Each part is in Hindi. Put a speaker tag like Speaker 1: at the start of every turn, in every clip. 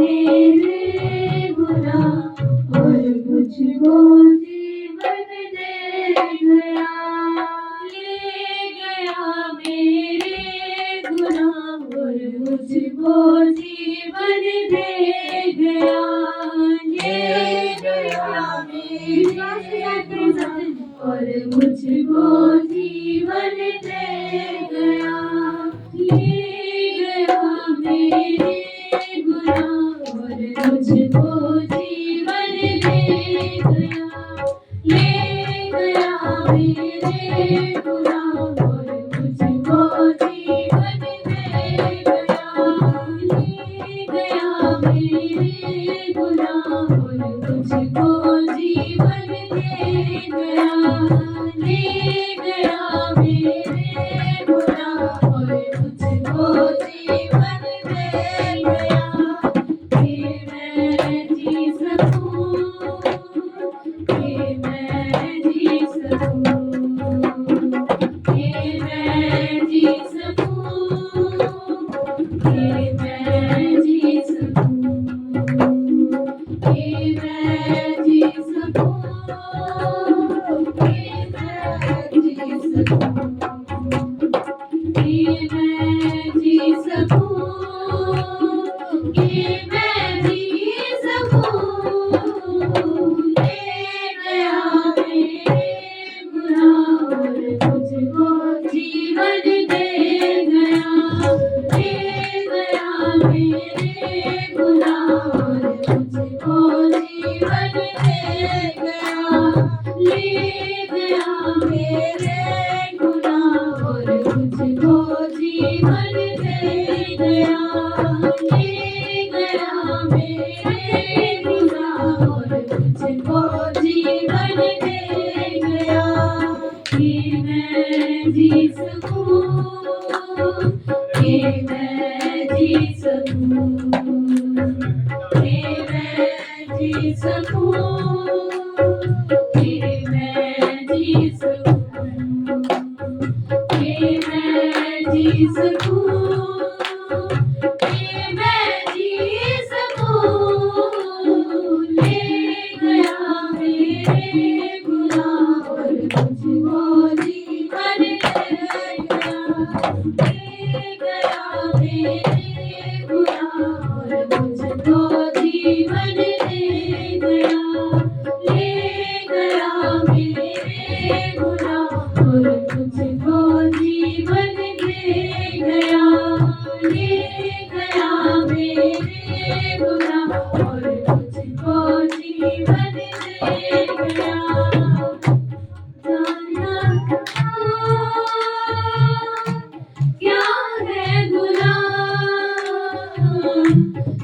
Speaker 1: मेरे गुनाह और मुझको जीवन दे गया। ले गया मेरे गुनाह और मुझको जीवन दे गया। ले गया मेरे गुनाह और मुझको जीवन दे गया। ले गया मेरे गुनाह और मुझको जीवन दे गया। ले गया मेरे गुनाह और मुझको जीवन दे गया। ले गया मेरे गुनाह और मुझको जीवन दे गया। ले गया मेरे गुनाह और मुझको जीवन दे गया। कि मैं जी सकूं, कि मैं जी सकूं, कि मैं जी सकूं, कि मैं जी सकूं, कि मैं जी सकूं, कि मैं जी सकूं, कि मैं जी सकूं, कि मैं जी सकूं। ले गया मेरे गुनाह और मुझको जीवन दे गया। ले गया मेरे गुनाह और मुझको जीवन दे गया। ले गया मेरे गुनाह और मुझको जीवन दे गया। ले गया मेरे गुनाह और मुझको जीवन दे गया। कि मैं जी सकूं, कि मैं जी सकूं, कि मैं जी सकूं, कि मैं जी सकूं, कि मैं जी सकूं, कि मैं जी सकूं। ले गया मेरे गुनाह और मुझको जीवन दे गया। ले गया मेरे गुनाह और मुझको जीवन दे गया। ले गया मेरे गुनाह और मुझको जीवन दे गया। ले गया मेरे गुनाह और मुझको जीवन दे गया। जानना क्या है गुनाह,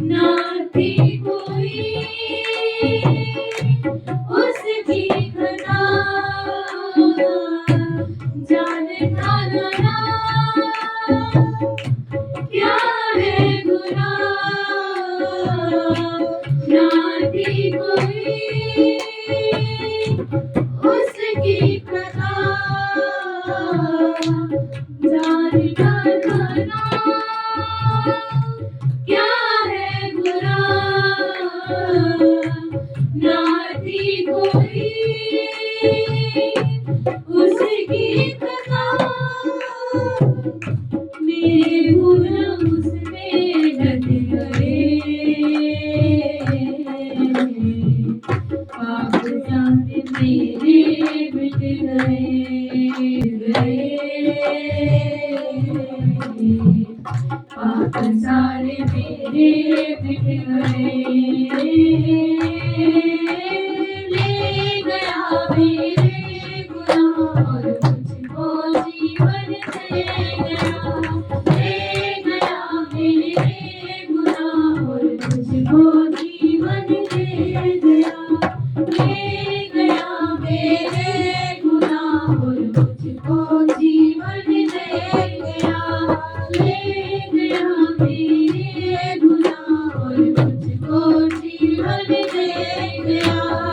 Speaker 1: ना थी कोई उसकी खता। जानता ना क्या है गुनाह, ना थी कोई उसकी खता। जानता ना क्या है गुनाह, ना थी कोई उसकी खता। मेरे गुनाह उसमें ढल गए। पाप जाते मेरे मिट गए। पाप सारे मेरे मिट गए। ले गया मेरे गुनाह और मुझको जीवन दे गया। ले गया मेरे गुनाह और मुझको जीवन दे गया। ले गया मेरे गुनाह और मुझको जीवन दे गया। ले गया मेरे गुनाह और मुझको जीवन दे गया।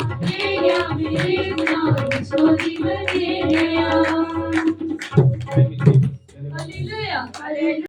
Speaker 1: ले गया मेरे नाम छोरी बना